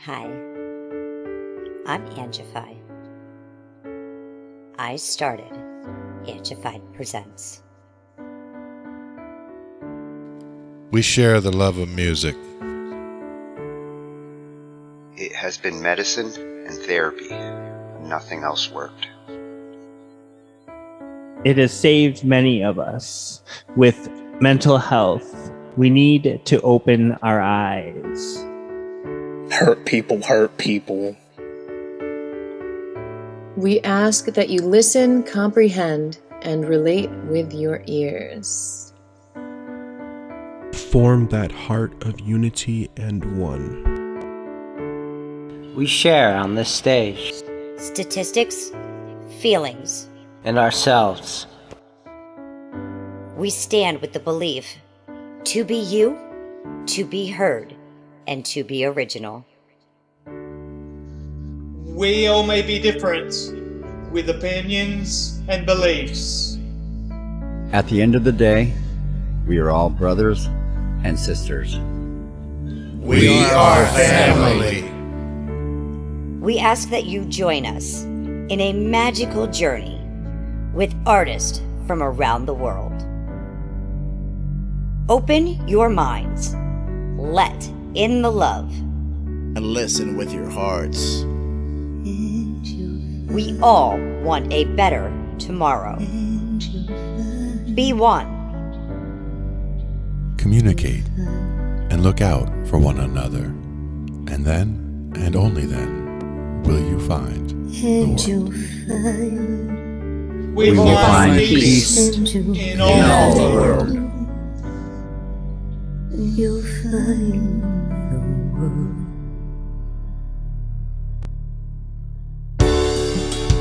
Hi, I'm Angified. I started Angified Presents. We share the love of music. It has been medicine and therapy. Nothing else worked. It has saved many of us. With mental health, we need to open our eyes. Hurt people hurt people. We ask that you listen, comprehend, and relate with your ears. Form that heart of unity and one. We share on this stage. Statistics, feelings, And ourselves. we stand with the belief to be you, to be heard, and to be original. We all may be different, with opinions and beliefs. At the end of the day, we are all brothers and sisters. We are family. We ask that you join us in a magical journey with artists from around the world. Open your minds. Let in the love. And listen with your hearts. We all want a better tomorrow. Be one. Communicate and look out for one another. And then, and only then, will you find the world. We will find peace in all the world. You'll find the world.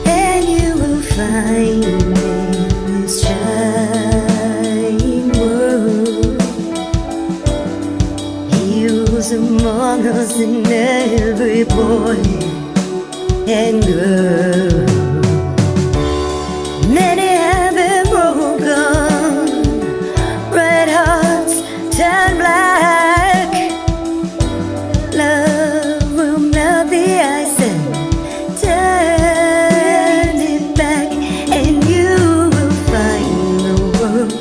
And you will find in this giant world. He was among us in every boy and girl. Many have been broken, red hearts turn black. Love will melt the ice and turn it back, and you will find the world.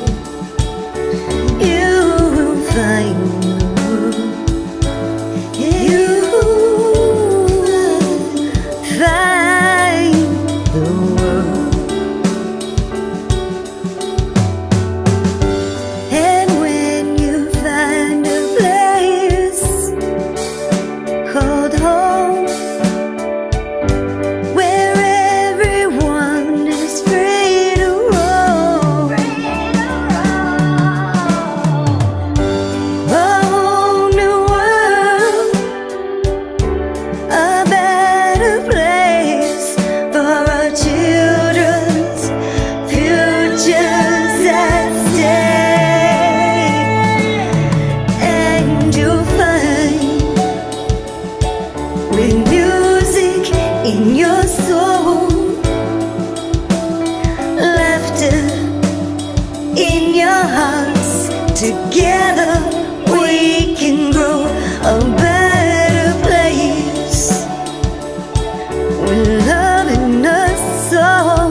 You will find the world. You will find the world. And when you find a place called home, where everyone is free to roam, a whole new world, a better place for our children's futures at stake. And you'll find, with music in your soul, laughter in your hearts, together we can grow a better place, with love in us all.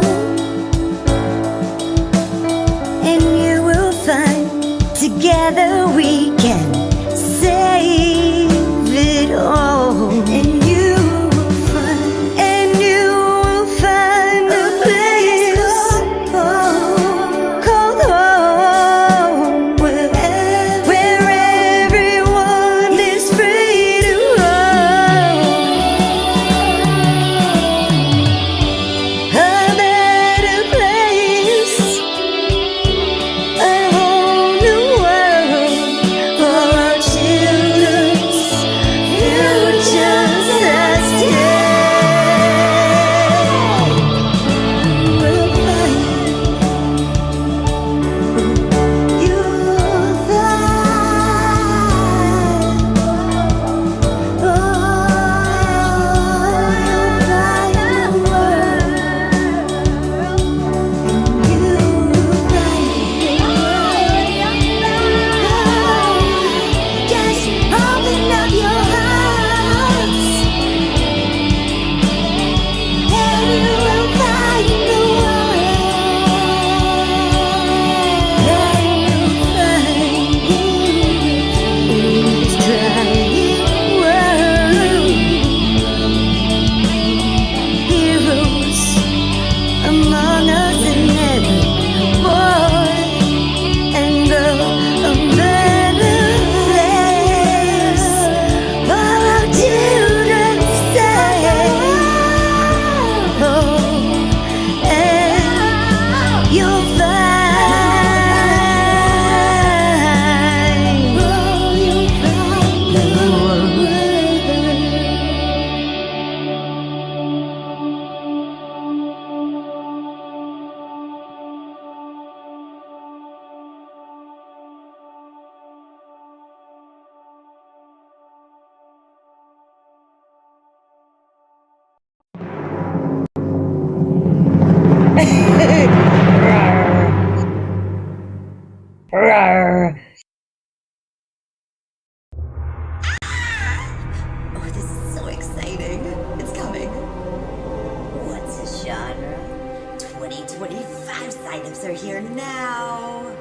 And you will find, together we can save it all. And you will find, and you will find a place called home, where everyone is free to roam, a better place, a whole new world Rawr. Oh, this is so exciting. It's coming. What's a genre? 2025 signups are here now.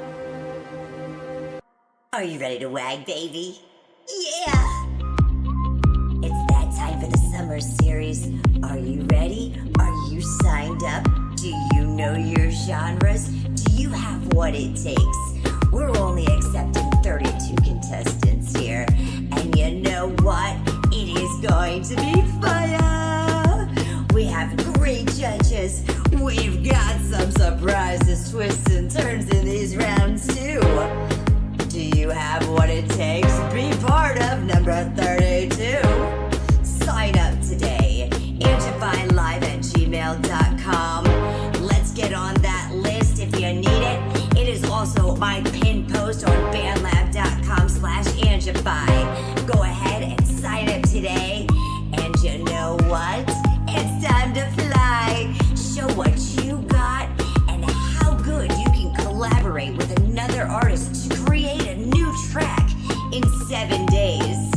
Are you ready to wag, baby? Yeah! It's that time for the summer series. Are you ready? Are you signed up? Do you know your genres? Do you have what it takes? We're only accepting 32 contestants here. And you know what? It is going to be fire! We have great judges. We've got some surprises, twists, and turns in these rounds, too. Do you have what it takes? Be part of number 32. Sign up today. Angifiedlive@gmail.com. Let's get on that list if you need it. It is also my pinned post on bandlab.com/Angify. Go ahead and sign up today. And you know what? It's time to fly. Show what you got and how good you can collaborate with another artist to create a new track in 7 days.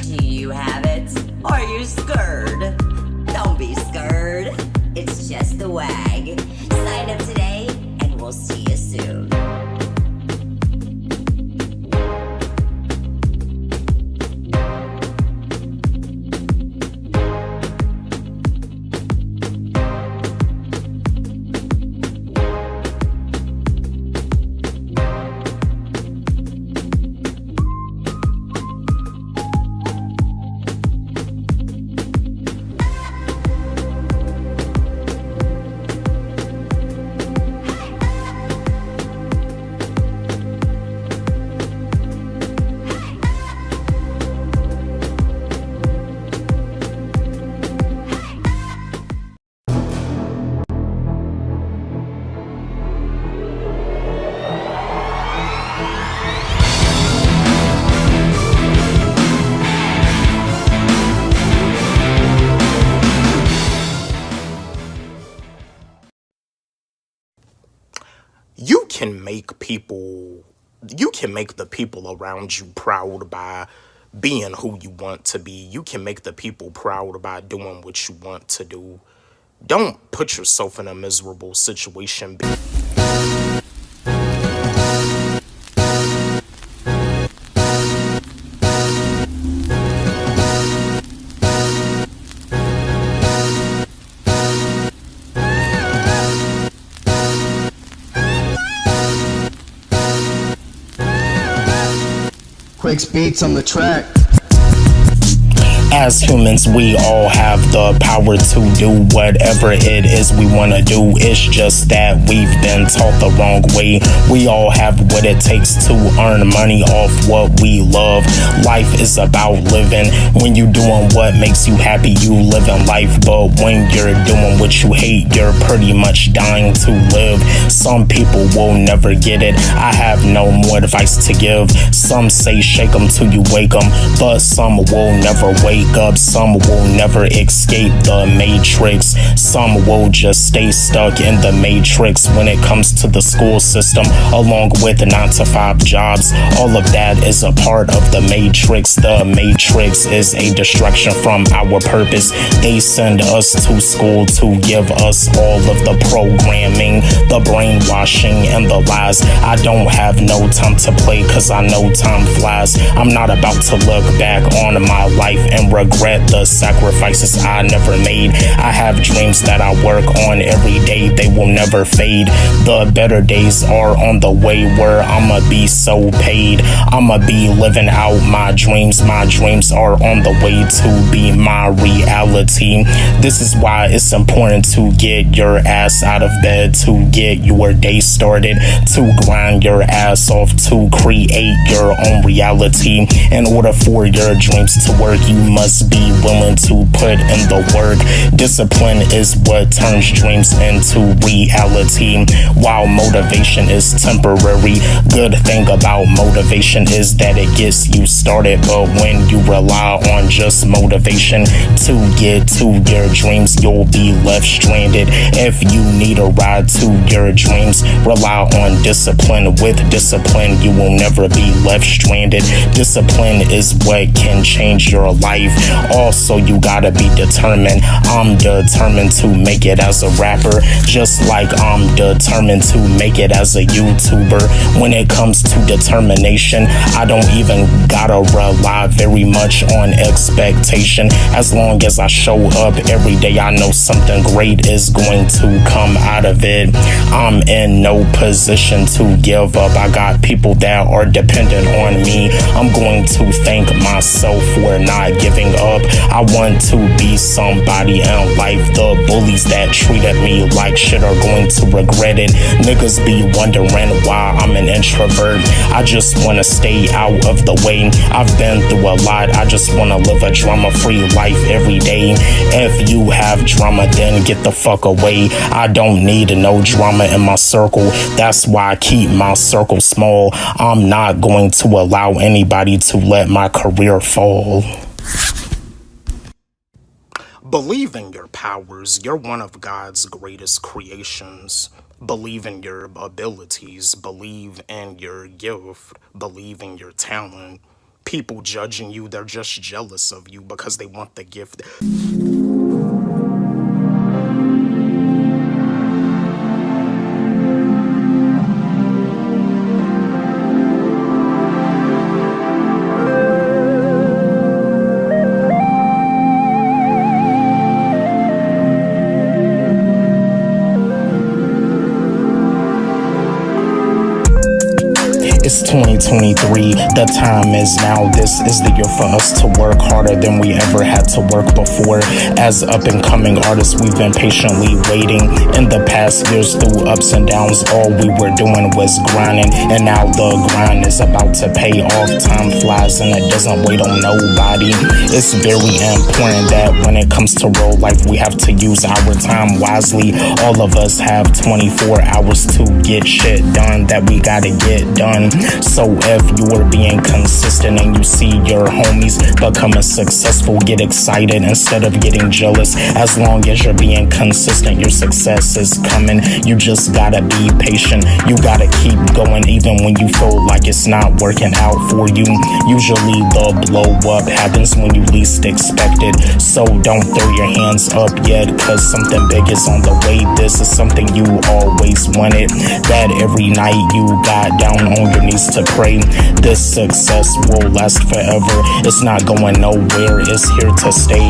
Do you have it? Are you scared? Don't be scared. It's just the wag. Sign up today and we'll see you soon. You can make the people around you proud by being who you want to be. You can make the people proud by doing what you want to do. Don't put yourself in a miserable situation. Quick beats on the track. As humans, we all have the power to do whatever it is we want to do. It's just that we've been taught the wrong way. We all have what it takes to earn money off what we love. Life is about living. When you're doing what makes you happy, you living life. But when you're doing what you hate, you're pretty much dying to live. Some people will never get it. I have no more advice to give. Some say shake them till you wake them, but some will never wake up. Some will never escape the matrix. Some will just stay stuck in the matrix when it comes to the school system, along with 9-to-5 jobs. All of that is a part of the matrix. The matrix is a distraction from our purpose. They send us to school to give us all of the programming, the brainwashing, and the lies. I don't have no time to play, cause I know time flies. I'm not about to look back on my life and regret the sacrifices I never made. I have dreams that I work on every day. They will never fade. The better days are on the way where I'ma be so paid. I'ma be living out my dreams. My dreams are on the way to be my reality. This is why it's important to get your ass out of bed, to get your day started, to grind your ass off, to create your own reality. In order for your dreams to work, you must be willing to put in the work. Discipline is what turns dreams into reality, while motivation is temporary. Good thing about motivation is that it gets you started, but when you rely on just motivation to get to your dreams, you'll be left stranded. If you need a ride to your dreams, rely on discipline. With discipline, you will never be left stranded. Discipline is what can change your life. Also, you gotta be determined. I'm determined to make it as a rapper, just like I'm determined to make it as a YouTuber. When it comes to determination, I don't even gotta rely very much on expectation. As long as I show up every day, I know something great is going to come out of it. I'm in no position to give up. I got people that are dependent on me. I'm going to thank myself for not giving up. I want to be somebody in life. The bullies that treated me like shit are going to regret it. Niggas be wondering why I'm an introvert. I just wanna stay out of the way. I've been through a lot. I just wanna live a drama-free life every day. If you have drama, then get the fuck away. I don't need no drama in my circle. That's why I keep my circle small. I'm not going to allow anybody to let my career fall. Believe in your powers. You're one of God's greatest creations. Believe in your abilities. Believe in your gift. Believe in your talent. People judging you, they're just jealous of you because they want the gift. It's 2023, the time is now. This is the year for us to work harder than we ever had to work before. As up and coming artists, we've been patiently waiting. In the past years, through ups and downs, all we were doing was grinding. And now the grind is about to pay off. Time flies and it doesn't wait on nobody. It's very important that when it comes to real life, we have to use our time wisely. All of us have 24 hours to get shit done that we gotta get done. So if you are being consistent and you see your homies becoming successful, get excited instead of getting jealous. As long as you're being consistent, your success is coming. You just gotta be patient. You gotta keep going even when you feel like it's not working out for you. Usually the blow up happens when you least expect it. So don't throw your hands up yet, cause something big is on the way. This is something you always wanted. That every night you got down on your knees to pray. This success will last forever. It's not going nowhere, it's here to stay.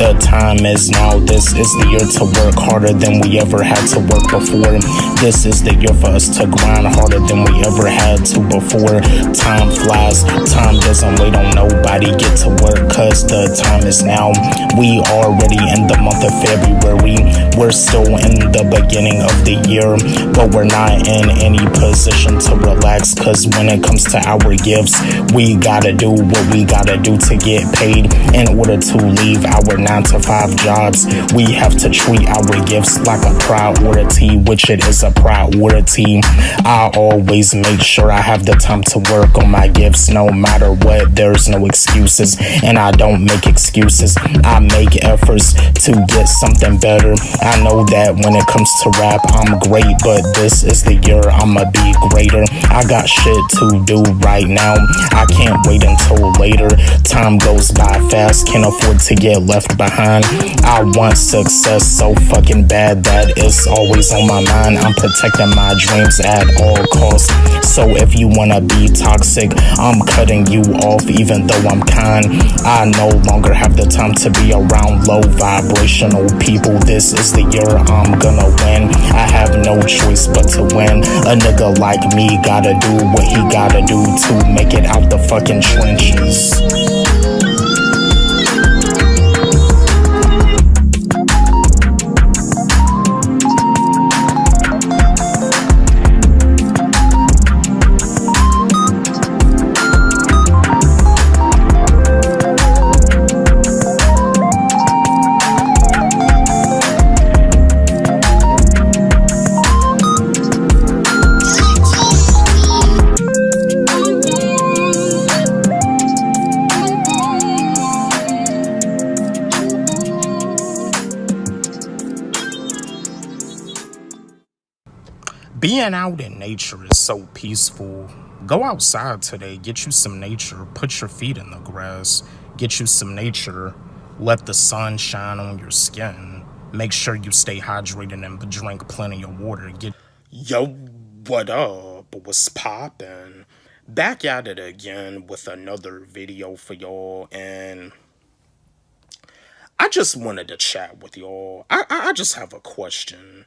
The time is now. This is the year to work harder than we ever had to work before. This is the year for us to grind harder than we ever had to before. Time flies, time doesn't wait on nobody. Get to work cause the time is now. We already in the month of February. We're still in the beginning of the year, but we're not in any position to relax, cause when it comes to our gifts, we gotta do what we gotta do to get paid. In order to leave our 9-to-5 jobs, we have to treat our gifts like a priority, which it is a priority. I always make sure I have the time to work on my gifts no matter what. There's no excuses, and I don't make excuses. I make efforts to get something better. I know that when it comes to rap, I'm great, but this is the year I'ma be greater. I got shit to do right now. I can't wait until later. Time goes by fast, can't afford to get left behind. I want success so fucking bad that it's always on my mind. I'm protecting my dreams at all costs. So if you wanna be toxic, I'm cutting you off even though I'm kind. I no longer have the time to be around low vibrational people. This is the year I'm gonna win. I have no choice but to win. A nigga like me gotta do what he gotta do to make it out the fucking trenches. Being out in nature is so peaceful. Go outside today, get you some nature, put your feet in the grass, get you some nature, let the sun shine on your skin. Make sure you stay hydrated and drink plenty of water. Yo, what up? What's poppin'? Back at it again with another video for y'all, and I just wanted to chat with y'all. I just have a question.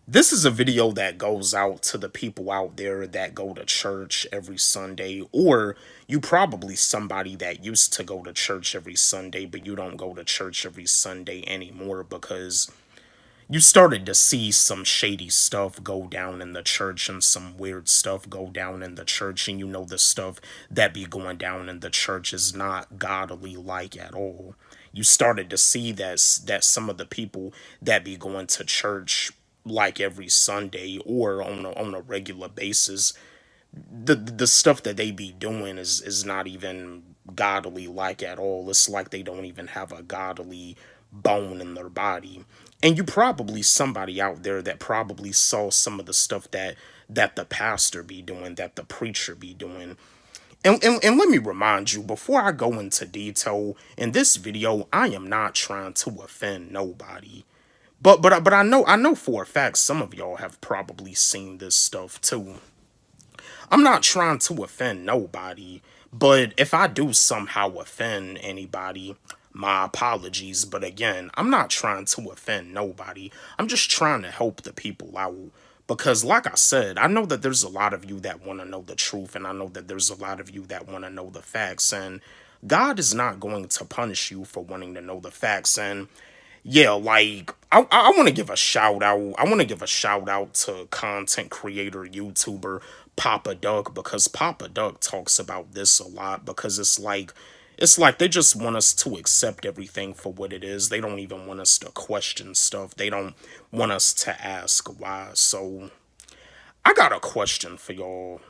This is a video that goes out to the people out there that go to church every Sunday, or you probably somebody that used to go to church every Sunday, but you don't go to church every Sunday anymore because you started to see some shady stuff go down in the church and some weird stuff go down in the church, and you know the stuff that be going down in the church is not godly like at all. You started to see that some of the people that be going to church like every Sunday or on a regular basis, the stuff that they be doing is not even godly like at all. It's like they don't even have a godly bone in their body. And you probably somebody out there that probably saw some of the stuff that the pastor be doing, that the preacher be doing. And let me remind you, before I go into detail, in this video, I am not trying to offend nobody. But I know for a fact some of y'all have probably seen this stuff too. I'm not trying to offend nobody, but if I do somehow offend anybody, my apologies. But again, I'm not trying to offend nobody. I'm just trying to help the people out. Because like I said, I know that there's a lot of you that want to know the truth, and I know that there's a lot of you that want to know the facts, and God is not going to punish you for wanting to know the facts. And yeah, like, I want to give a shout out. I want to give a shout out to content creator, YouTuber, Papa Duck, because Papa Duck talks about this a lot, because it's like they just want us to accept everything for what it is. They don't even want us to question stuff. They don't want us to ask why. So I got a question for y'all.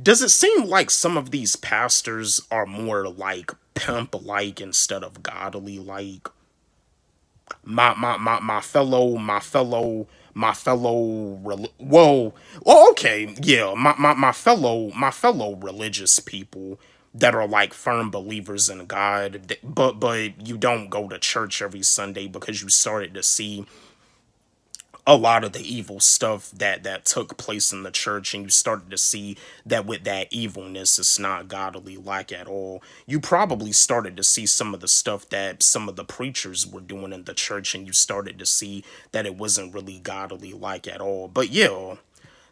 Does it seem like some of these pastors are more like pimp-like instead of godly-like? My fellow religious people that are like firm believers in God, but you don't go to church every Sunday because you started to see a lot of the evil stuff that took place in the church, and you started to see that with that evilness, it's not godly like at all. You probably started to see some of the stuff that some of the preachers were doing in the church, and you started to see that it wasn't really godly like at all. But yeah,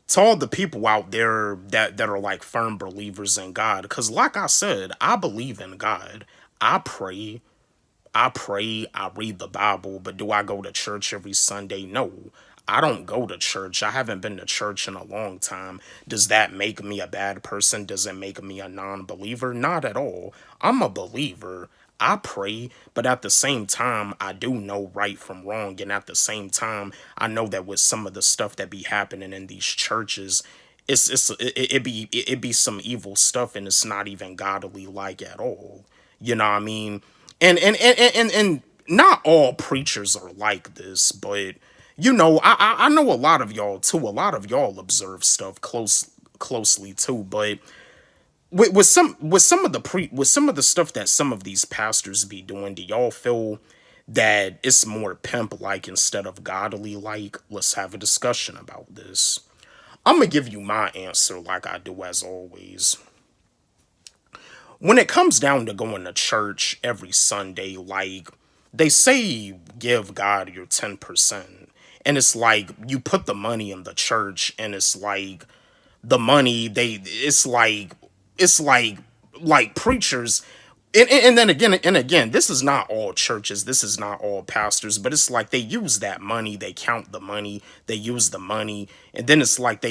to all the people out there that are like firm believers in God, because like I said, I believe in God. I pray, I read the Bible, but do I go to church every Sunday? No, I don't go to church. I haven't been to church in a long time. Does that make me a bad person? Does it make me a non-believer? Not at all. I'm a believer. I pray, but at the same time, I do know right from wrong, and at the same time, I know that with some of the stuff that be happening in these churches, it be some evil stuff, and it's not even godly like at all. You know what I mean? And not all preachers are like this, but you know, I know a lot of y'all too. A lot of y'all observe stuff closely too, but with some of the stuff that some of these pastors be doing, do y'all feel that it's more pimp like instead of godly like? Let's have a discussion about this. I'm gonna give you my answer like I do as always. When it comes down to going to church every Sunday, like they say, give God your 10%. And it's like you put the money in the church, and it's like the money it's like preachers. And then again, this is not all churches, this is not all pastors, but it's like they use that money, they count the money, they use the money, and then it's like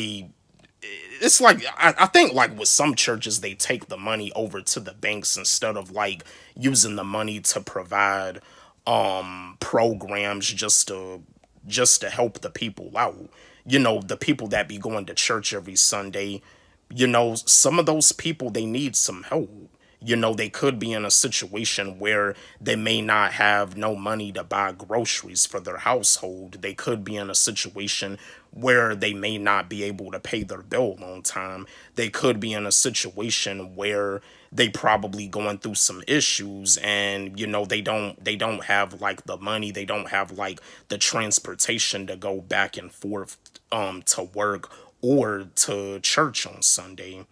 I think like with some churches, they take the money over to the banks instead of like using the money to provide programs just to help the people out. You know, the people that be going to church every Sunday, you know, some of those people, they need some help. You know, they could be in a situation where they may not have no money to buy groceries for their household. They could be in a situation where they may not be able to pay their bill on time. They could be in a situation where they probably going through some issues, and you know, they don't have like the money, they don't have like the transportation to go back and forth to work or to church on Sunday.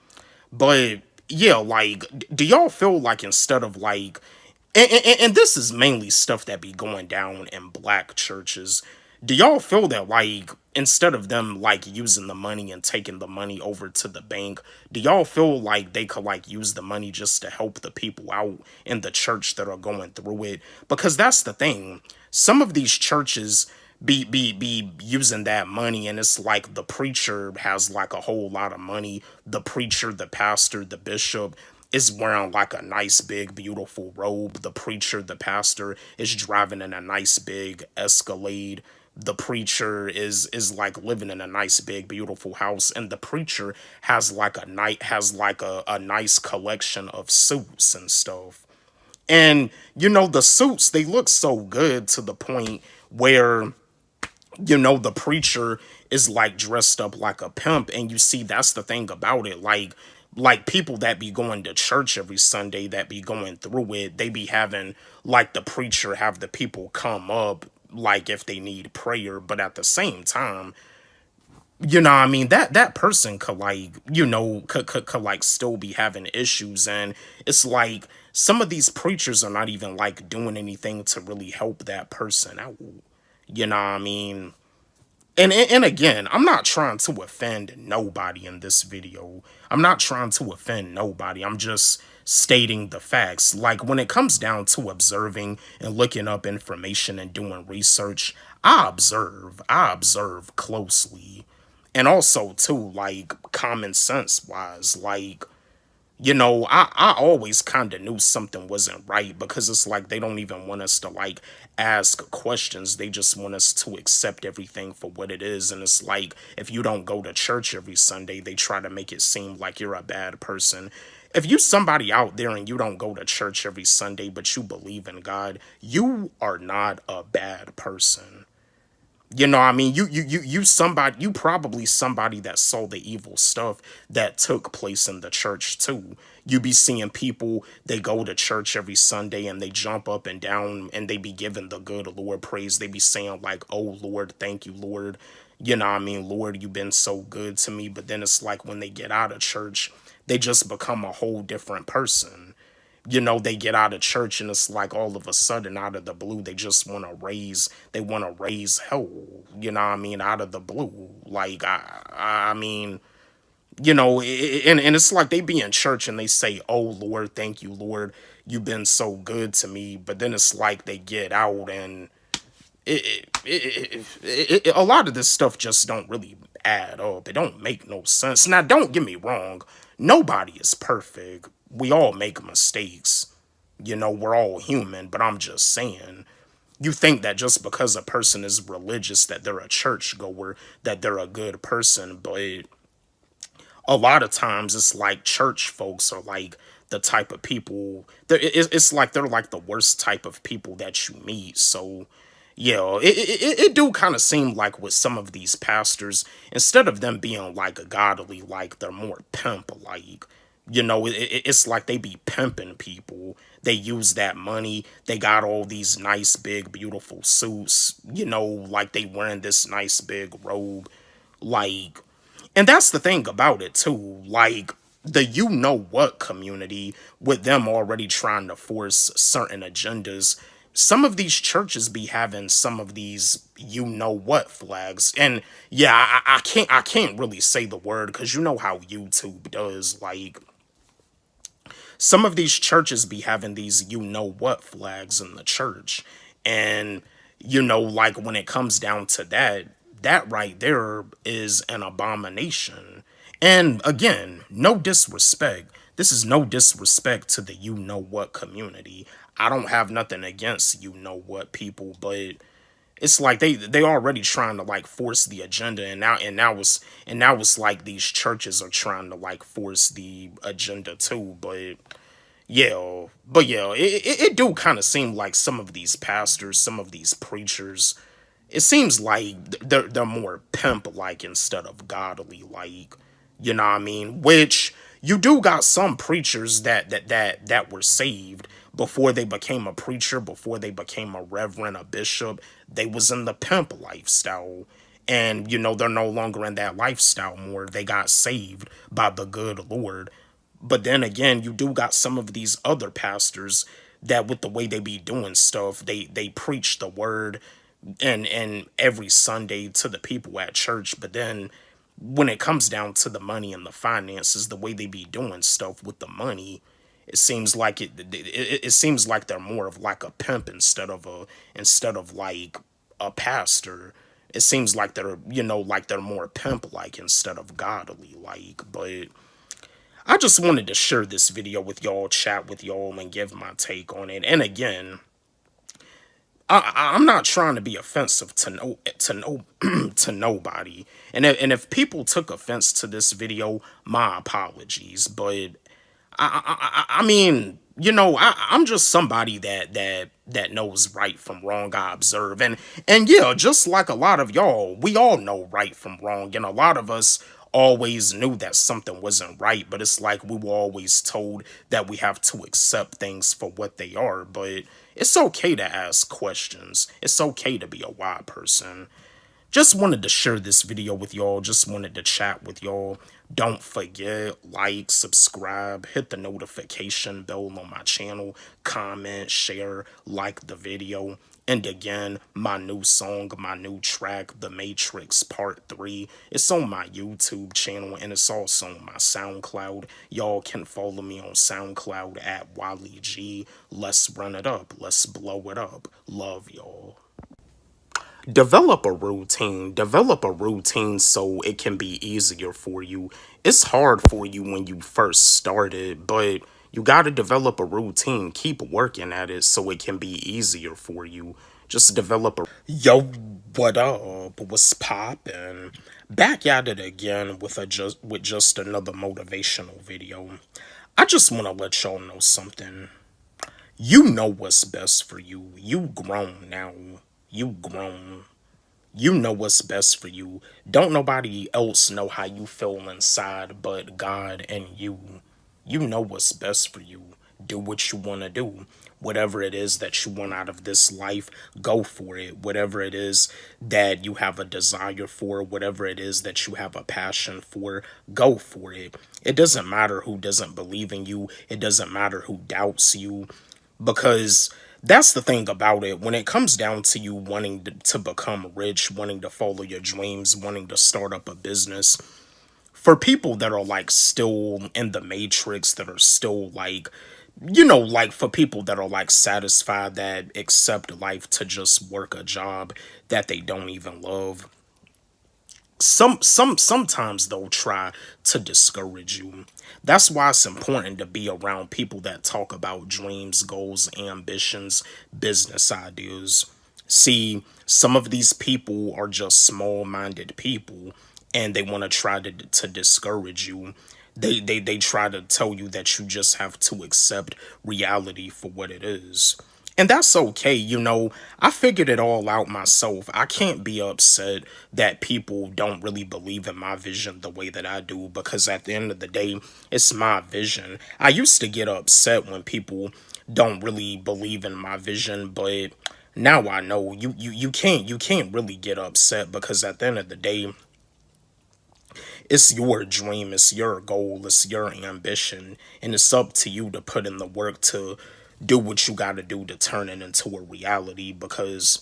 But yeah, like, do y'all feel like instead of like, and this is mainly stuff that be going down in black churches, do y'all feel that like instead of them like using the money and taking the money over to the bank, do y'all feel like they could like use the money just to help the people out in the church that are going through it? Because that's the thing. Some of these churches be using that money, and it's like the preacher has like a whole lot of money. The preacher, the pastor, the bishop is wearing like a nice big beautiful robe. The preacher, the pastor is driving in a nice big Escalade. The preacher is like living in a nice big beautiful house, and the preacher has like a nice collection of suits and stuff. And you know, the suits, they look so good to the point where, you know, the preacher is like dressed up like a pimp. And you see, that's the thing about it. Like people that be going to church every Sunday, that be going through it, they be having like the preacher have the people come up like if they need prayer. But at the same time, you know what I mean, that person could like, you know, could like still be having issues. And it's like some of these preachers are not even like doing anything to really help that person out. You know what I mean? And again, I'm not trying to offend nobody in this video. I'm not trying to offend nobody. I'm just stating the facts. Like, when it comes down to observing and looking up information and doing research, I observe closely. And also, too, like, common sense wise, like, you know, I always kind of knew something wasn't right, because it's like they don't even want us to like ask questions. They just want us to accept everything for what it is. And it's like, if you don't go to church every Sunday, they try to make it seem like you're a bad person. If you somebody out there and you don't go to church every Sunday, but you believe in God, you are not a bad person. You know what I mean? You probably somebody that saw the evil stuff that took place in the church too. You be seeing people, they go to church every Sunday and they jump up and down and they be giving the good Lord praise. They be saying like, oh Lord, thank you, Lord. You know what I mean? Lord, you've been so good to me. But then it's like when they get out of church, they just become a whole different person. You know, they get out of church and it's like all of a sudden out of the blue, they just want to raise hell, you know what I mean, out of the blue. Like, I mean, you know, and it's like they be in church and they say, oh Lord, thank you, Lord, you've been so good to me. But then it's like they get out and a lot of this stuff just don't really add up. It don't make no sense. Now, don't get me wrong. Nobody is perfect. We all make mistakes. You know, we're all human, but I'm just saying, you think that just because a person is religious, that they're a churchgoer, that they're a good person. But a lot of times it's like church folks are like the type of people, it's like they're like the worst type of people that you meet. So yeah, it do kind of seem like with some of these pastors, instead of them being like godly, like they're more pimp like. You know, it's like they be pimping people. They use that money. They got all these nice, big, beautiful suits. You know, like they wearing this nice, big robe. Like, and that's the thing about it, too. Like, the you-know-what community, with them already trying to force certain agendas, some of these churches be having some of these you-know-what flags. And, yeah, I can't really say the word, because you know how YouTube does, like, some of these churches be having these you-know-what flags in the church. And, you know, like when it comes down to that right there is an abomination. And again, no disrespect. This is no disrespect to the you-know-what community. I don't have nothing against you-know-what people, but it's like they already trying to like force the agenda, and now it's like these churches are trying to like force the agenda too. But Yeah, but yeah, it do kind of seem like some of these pastors, some of these preachers, it seems like they're more pimp like instead of godly like, you know what I mean? Which you do got some preachers that were saved before they became a preacher, before they became a reverend, a bishop. They was in the pimp lifestyle. And they're no longer in that lifestyle more. They got saved by the good Lord. But then again, you do got some of these other pastors that with the way they be doing stuff, they preach the word and every Sunday to the people at church. But then when it comes down to the money and the finances, the way they be doing stuff with the money, it seems like it seems like they're more of like a pimp instead of like a pastor. It seems like they're like they're more pimp like instead of godly like. But I just wanted to share this video with y'all, chat with y'all, and give my take on it. And again, I'm not trying to be offensive to nobody. And if people took offense to this video, my apologies. But I mean, I'm just somebody that knows right from wrong. I observe, and yeah, just like a lot of y'all, we all know right from wrong, and a lot of us always knew that something wasn't right, but it's like we were always told that we have to accept things for what they are. But it's okay to ask questions. It's okay to be a why person. Just wanted to share this video with y'all. Just wanted to chat with y'all. Don't forget, like, subscribe, hit the notification bell on my channel, comment, share, like the video. And again, my new song, my new track, The Matrix Part 3, it's on my YouTube channel and it's also on my SoundCloud. Y'all can follow me on SoundCloud at Walle G. Let's run it up. Let's blow it up. Love y'all. Develop a routine so it can be easier for you. It's hard for you when you first started, but you got to develop a routine. Keep working at it so it can be easier for you. Just develop a... Yo, what up? What's poppin'? Back at it again with just another motivational video. I just want to let y'all know something. You know what's best for you. You grown now. You grown. You know what's best for you. Don't nobody else know how you feel inside but God and you. You know what's best for you. Do what you want to do. Whatever it is that you want out of this life, go for it. Whatever it is that you have a desire for, whatever it is that you have a passion for, go for it. It doesn't matter who doesn't believe in you. It doesn't matter who doubts you. Because that's the thing about it. When it comes down to you wanting to become rich, wanting to follow your dreams, wanting to start up a business, for people that are like still in the matrix, that are still like, like for people that are like satisfied, that accept life to just work a job that they don't even love, sometimes they'll try to discourage you. That's why it's important to be around people that talk about dreams, goals, ambitions, business ideas. See, some of these people are just small-minded people and they want to try to discourage you. They try to tell you that you just have to accept reality for what it is. And that's okay, I figured it all out myself. I can't be upset that people don't really believe in my vision the way that I do, because at the end of the day, it's my vision. I used to get upset when people don't really believe in my vision, but now I know you can't really get upset, because at the end of the day, it's your dream, it's your goal, it's your ambition, and it's up to you to put in the work to do what you got to do to turn it into a reality. Because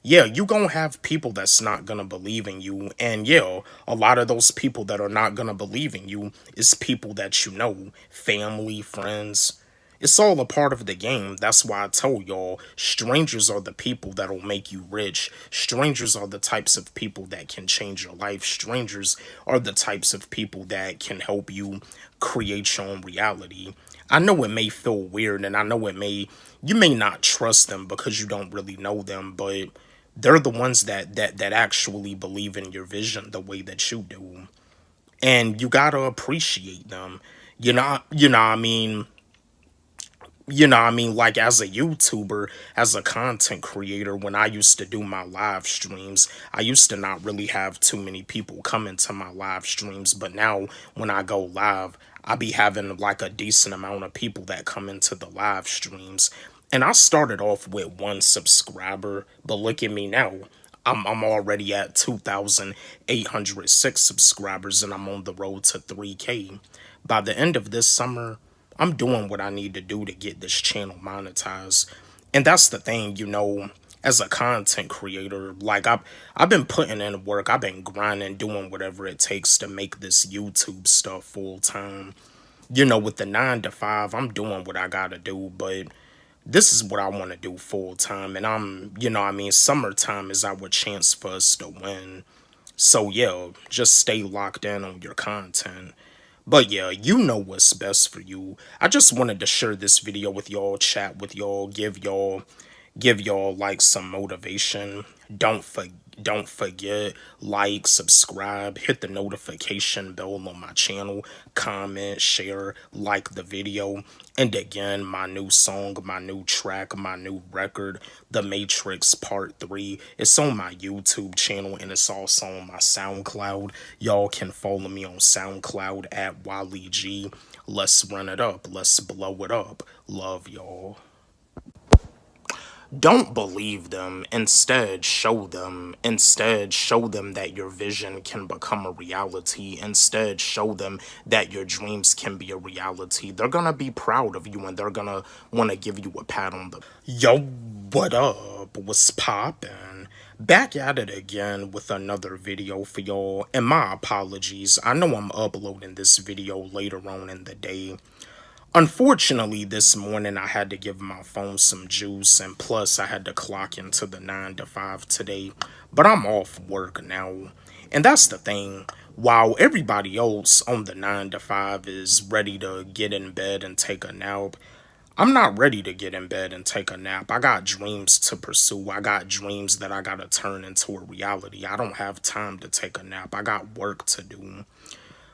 yeah, you gonna have people that's not gonna believe in you, and yeah, a lot of those people that are not gonna believe in you is people that you know, family, friends. It's all a part of the game. That's why I told y'all, strangers are the people that'll make you rich. Strangers are the types of people that can change your life. Strangers are the types of people that can help you create your own reality. I know it may feel weird, and I know you may not trust them because you don't really know them, but they're the ones that actually believe in your vision the way that you do. And you gotta appreciate them. What I mean? You know what I mean? Like, as a YouTuber, as a content creator, when I used to do my live streams, I used to not really have too many people come into my live streams. But now when I go live, I be having like a decent amount of people that come into the live streams. And I started off with 1 subscriber, but look at me now. I'm already at 2,806 subscribers, and I'm on the road to 3K. By the end of this summer, I'm doing what I need to do to get this channel monetized. And that's the thing, you know, as a content creator, like I've been putting in work, I've been grinding, doing whatever it takes to make this YouTube stuff full time. You know, with the 9 to 5, I'm doing what I gotta do, but this is what I want to do full time. And you know, I mean, summertime is our chance for us to win. So yeah, just stay locked in on your content. But yeah, you know what's best for you. I just wanted to share this video with y'all, chat with y'all, give y'all like some motivation. Don't forget, like, subscribe, hit the notification bell on my channel, comment, share, like the video. And again, my new song, my new track, my new record, The Matrix Part 3, it's on my YouTube channel and it's also on my SoundCloud. Y'all can follow me on SoundCloud at Walle G. Let's run it up. Let's blow it up. Love y'all. Don't believe them. Instead, show them. Instead, show them that your vision can become a reality. Instead, show them that your dreams can be a reality. They're gonna be proud of you and they're gonna want to give you a pat on the... Yo, what up? What's poppin'? Back at it again with another video for y'all. And my apologies. I know I'm uploading this video later on in the day. Unfortunately, this morning I had to give my phone some juice, and plus I had to clock into the 9 to 5 today, but I'm off work now. And that's the thing, while everybody else on the 9 to 5 is ready to get in bed and take a nap, I'm not ready to get in bed and take a nap. I got dreams to pursue. I got dreams that I gotta turn into a reality. I don't have time to take a nap. I got work to do.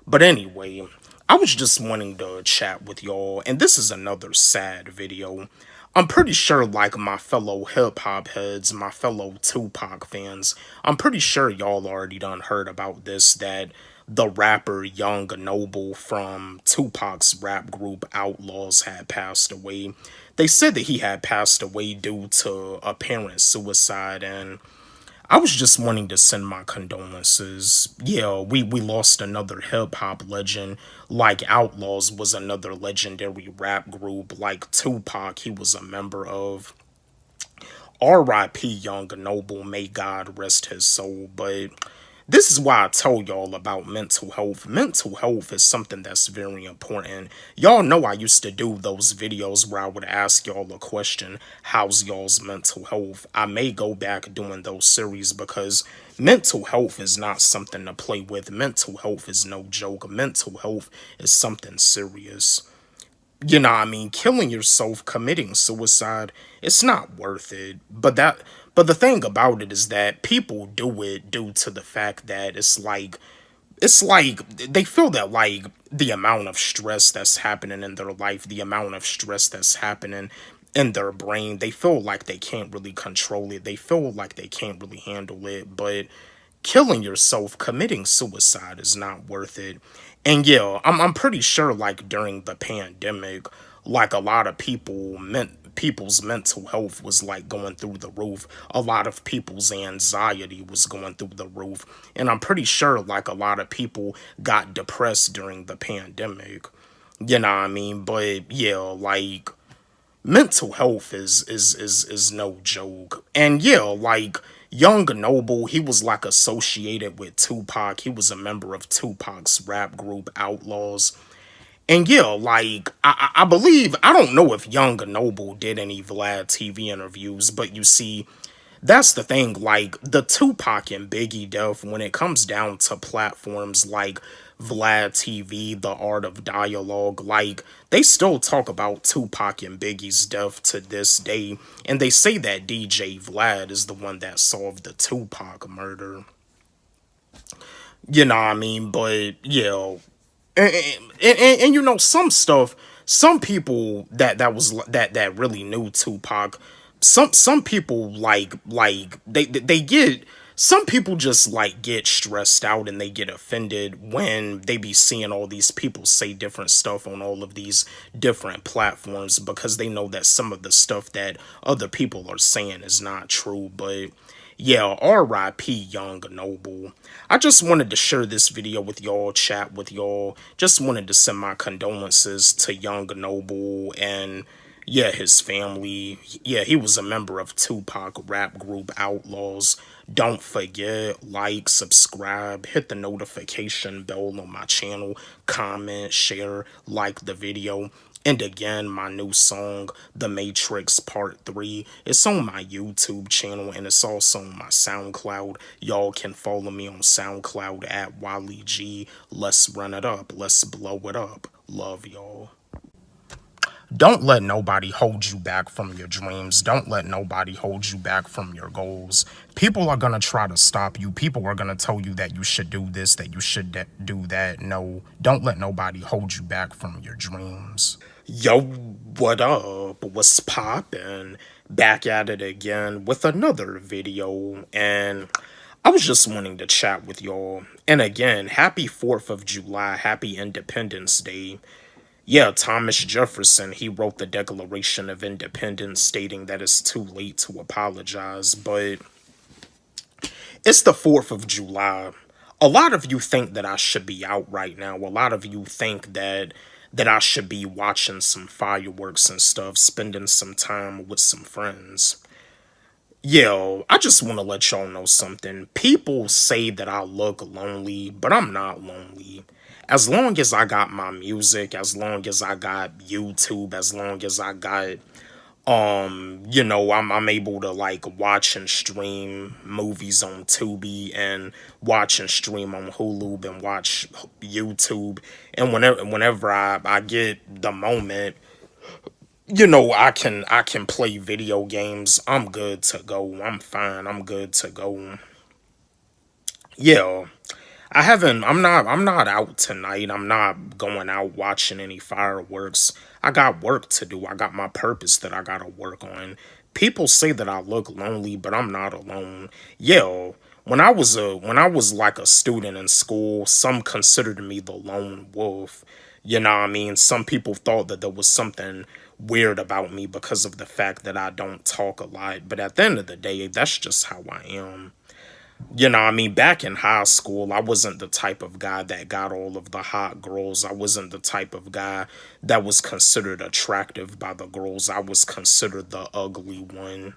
But anyway, I was just wanting to chat with y'all, and this is another sad video. I'm pretty sure, like, my fellow hip-hop heads, my fellow Tupac fans, I'm pretty sure y'all already done heard about this, that the rapper Young Noble from Tupac's rap group Outlaws had passed away. They said that he had passed away due to apparent suicide, and I was just wanting to send my condolences. Yeah, we lost another hip-hop legend. Like Outlaws was another legendary rap group. Like Tupac, he was a member of. R.I.P. Young Noble, may God rest his soul. But this is why I told y'all about mental health. Mental health is something that's very important. Y'all know I used to do those videos where I would ask y'all a question, how's y'all's mental health? I may go back doing those series because mental health is not something to play with. Mental health is no joke. Mental health is something serious. You know what I mean? Killing yourself, committing suicide, it's not worth it. But the thing about it is that people do it due to the fact that it's like they feel that, like, the amount of stress that's happening in their life, the amount of stress that's happening in their brain, they feel like they can't really control it. They feel like they can't really handle it. But killing yourself, committing suicide is not worth it. And yeah, I'm pretty sure, like, during the pandemic, like, a lot of people's mental health was, like, going through the roof. A lot of people's anxiety was going through the roof. And I'm pretty sure, like, a lot of people got depressed during the pandemic. You know what I mean? But yeah, like, mental health is no joke. And yeah, like, Young Noble, he was, like, associated with Tupac. He was a member of Tupac's rap group Outlaws. And yeah, like, I believe, I don't know if Young Noble did any Vlad TV interviews, but you see, that's the thing, like, the Tupac and Biggie death, when it comes down to platforms like Vlad TV, The Art of Dialogue, like, they still talk about Tupac and Biggie's death to this day, and they say that DJ Vlad is the one that solved the Tupac murder. You know what I mean? But, yeah, and you know, some stuff some people that really knew Tupac, some people like they get, some people just like get stressed out and they get offended when they be seeing all these people say different stuff on all of these different platforms, because they know that some of the stuff that other people are saying is not true. But yeah, R.I.P. Young Noble. I just wanted to share this video with y'all, chat with y'all. Just wanted to send my condolences to Young Noble and, yeah, his family. Yeah, he was a member of Tupac rap group Outlaws. Don't forget, like, subscribe, hit the notification bell on my channel, comment, share, like the video. And again, my new song, The Matrix Part 3, it's on my YouTube channel and it's also on my SoundCloud. Y'all can follow me on SoundCloud at Walle G. Let's run it up. Let's blow it up. Love y'all. Don't let nobody hold you back from your dreams. Don't let nobody hold you back from your goals. People are going to try to stop you. People are going to tell you that you should do this, that you should do that. No, don't let nobody hold you back from your dreams. Yo, what up? What's poppin'? Back at it again with another video. And I was just wanting to chat with y'all. And again, happy 4th of July. Happy Independence Day. Yeah, Thomas Jefferson, he wrote the Declaration of Independence stating that it's too late to apologize, but it's the 4th of July. A lot of you think that I should be out right now. A lot of you think that I should be watching some fireworks and stuff, spending some time with some friends. Yo, I just want to let y'all know something. People say that I look lonely, but I'm not lonely. As long as I got my music, as long as I got YouTube, as long as I got, you know, I'm able to like watch and stream movies on Tubi and watch and stream on Hulu and watch YouTube. And whenever I get the moment, you know, I can play video games. I'm good to go. I'm fine. I'm good to go. Yeah. I'm not out tonight. I'm not going out watching any fireworks. I got work to do. I got my purpose that I gotta work on. People say that I look lonely, but I'm not alone. Yeah, when I was like a student in school, some considered me the lone wolf. You know what I mean? Some people thought that there was something weird about me because of the fact that I don't talk a lot. But at the end of the day, that's just how I am. You know what I mean? Back in high school, I wasn't the type of guy that got all of the hot girls. I wasn't the type of guy that was considered attractive by the girls. I was considered the ugly one.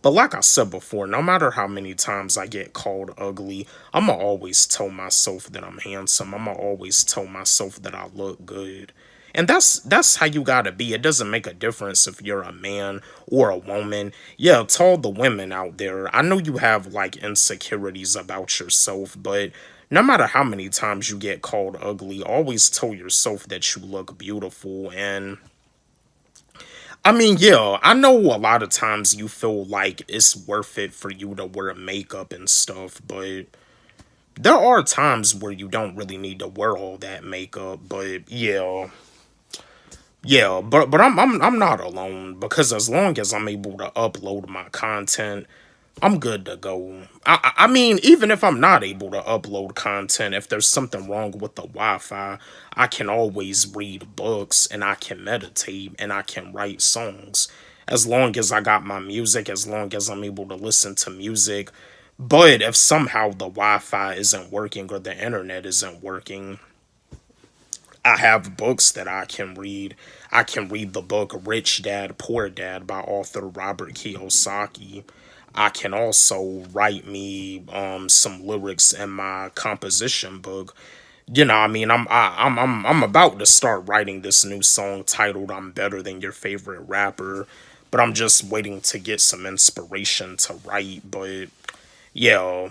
But like I said before, no matter how many times I get called ugly, I'ma always tell myself that I'm handsome. I'ma always tell myself that I look good. And that's how you gotta be. It doesn't make a difference if you're a man or a woman. Yeah, to all the women out there, I know you have like insecurities about yourself, but no matter how many times you get called ugly, always tell yourself that you look beautiful. And I mean, yeah, I know a lot of times you feel like it's worth it for you to wear makeup and stuff, but there are times where you don't really need to wear all that makeup. But yeah. Yeah, but I'm not alone, because as long as I'm able to upload my content, I'm good to go. I mean, even if I'm not able to upload content, if there's something wrong with the Wi-Fi, I can always read books and I can meditate and I can write songs. As long as I got my music, as long as I'm able to listen to music. But if somehow the Wi-Fi isn't working or the internet isn't working, I have books that I can read. I can read the book Rich Dad, Poor Dad by author Robert Kiyosaki. I can also write me some lyrics in my composition book. You know, I mean, I'm about to start writing this new song titled "I'm Better Than Your Favorite Rapper," but I'm just waiting to get some inspiration to write. But yeah,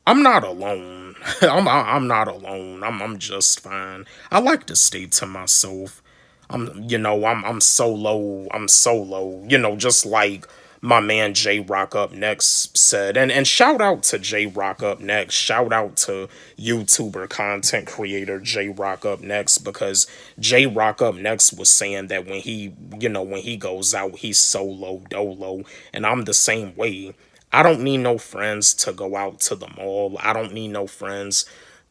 I'm not alone. I'm not alone. I'm just fine. I like to stay to myself. I'm solo. You know, just like my man J Rock Up Next said, and shout out to J Rock Up Next, shout out to YouTuber content creator J Rock Up Next, because J Rock Up Next was saying that when he goes out, he's solo dolo, and I'm the same way. I don't need no friends to go out to the mall. I don't need no friends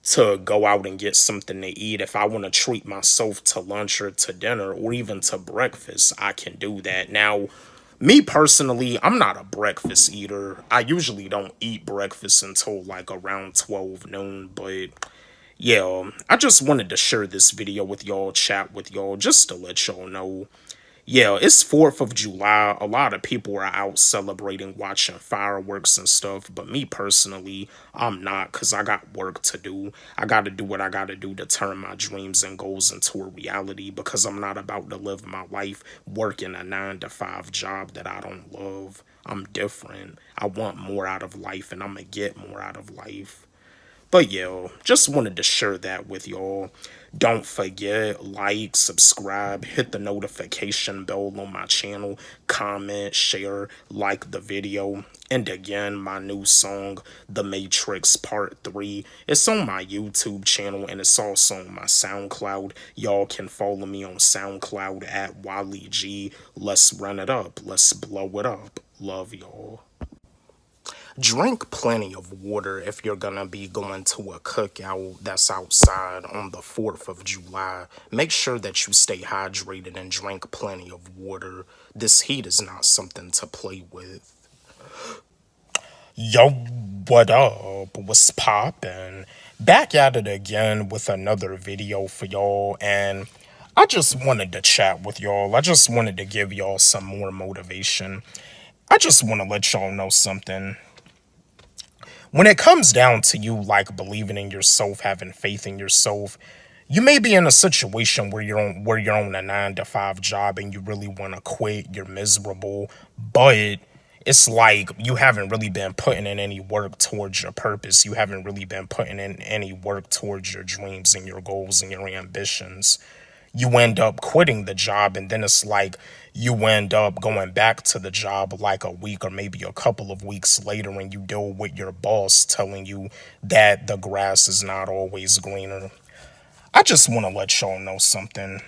to go out and get something to eat. If I want to treat myself to lunch or to dinner or even to breakfast, I can do that. Now, me personally, I'm not a breakfast eater. I usually don't eat breakfast until like around 12 noon, but yeah, I just wanted to share this video with y'all, chat with y'all, just to let y'all know. Yeah, it's 4th of July. A lot of people are out celebrating, watching fireworks and stuff. But me personally, I'm not, because I got work to do. I got to do what I got to do to turn my dreams and goals into a reality, because I'm not about to live my life working a 9-to-5 job that I don't love. I'm different. I want more out of life, and I'm going to get more out of life. But yeah, just wanted to share that with y'all. Don't forget, like, subscribe, hit the notification bell on my channel, comment, share, like the video. And again, my new song, The Matrix Part 3, it's on my YouTube channel and it's also on my SoundCloud. Y'all can follow me on SoundCloud at Walle G. Let's run it up. Let's blow it up. Love y'all. Drink plenty of water if you're gonna be going to a cookout that's outside on the 4th of July. Make sure that you stay hydrated and drink plenty of water. This heat is not something to play with. Yo, what up? What's poppin'? Back at it again with another video for y'all, and I just wanted to chat with y'all. I just wanted to give y'all some more motivation. I just want to let y'all know something. When it comes down to you, like, believing in yourself, having faith in yourself, you may be in a situation where you're on a 9-to-5 job and you really want to quit, you're miserable, but it's like you haven't really been putting in any work towards your purpose. You haven't really been putting in any work towards your dreams and your goals and your ambitions. You end up quitting the job, and then it's like you end up going back to the job like a week or maybe a couple of weeks later, and you deal with your boss telling you that the grass is not always greener. I just want to let y'all know something.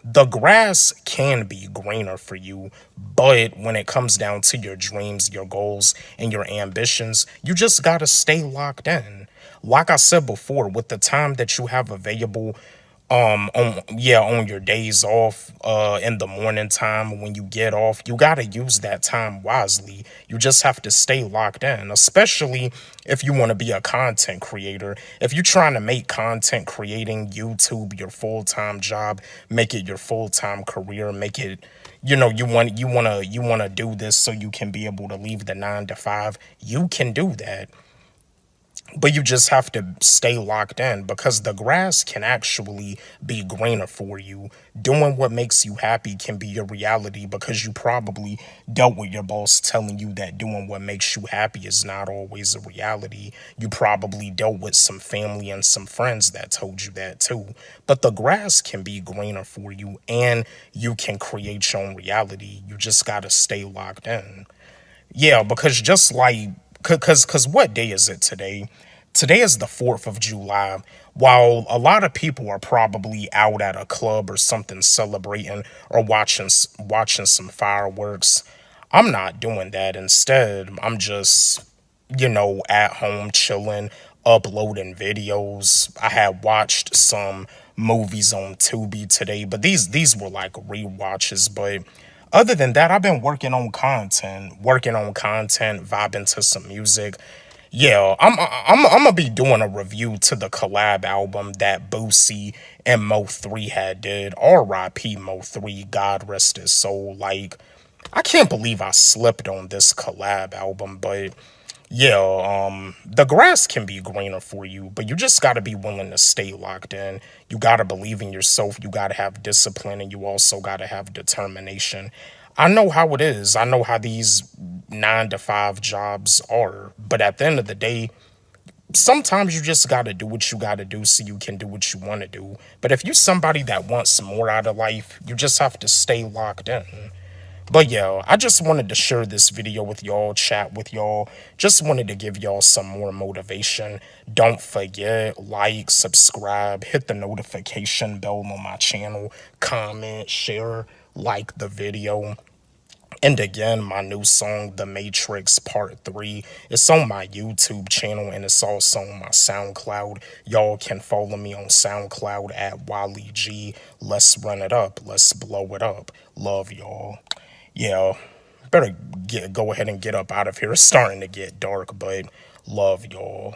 The grass can be greener for you, but when it comes down to your dreams, your goals, and your ambitions, you just gotta stay locked in. Like I said before, with the time that you have available on your days off, in the morning time when you get off, you got to use that time wisely. You just have to stay locked in, especially if you want to be a content creator. If you're trying to make content creating YouTube your full-time job, make it your full-time career, make it, you want to do this so you can be able to leave the 9-to-5, you can do that. But you just have to stay locked in, because the grass can actually be greener for you. Doing what makes you happy can be your reality, because you probably dealt with your boss telling you that doing what makes you happy is not always a reality. You probably dealt with some family and some friends that told you that too. But the grass can be greener for you, and you can create your own reality. You just got to stay locked in. Yeah, because just like, because what day is it today? Today is the 4th of July. While a lot of people are probably out at a club or something celebrating or watching some fireworks, I'm not doing that. Instead, I'm just, at home chilling, uploading videos. I had watched some movies on Tubi today, but these were like rewatches. But other than that, I've been working on content, vibing to some music. Yeah, I'm gonna be doing a review to the collab album that Boosie and Mo3 had did. R.I.P. Mo3, God rest his soul. Like, I can't believe I slipped on this collab album, but yeah, the grass can be greener for you, but you just gotta be willing to stay locked in. You gotta believe in yourself, you gotta have discipline, and you also gotta have determination. I know how it is. I know how these 9-to-5 jobs are, but at the end of the day, sometimes you just gotta do what you gotta do so you can do what you want to do. But if you're somebody that wants more out of life, you just have to stay locked in. But yeah, I just wanted to share this video with y'all, chat with y'all. Just wanted to give y'all some more motivation. Don't forget, like, subscribe, hit the notification bell on my channel, comment, share, like the video. And again, my new song, The Matrix Part 3, it's on my YouTube channel and it's also on my SoundCloud. Y'all can follow me on SoundCloud at Walle G. Let's run it up. Let's blow it up. Love y'all. Yeah, better go ahead and get up out of here. It's starting to get dark, but love y'all.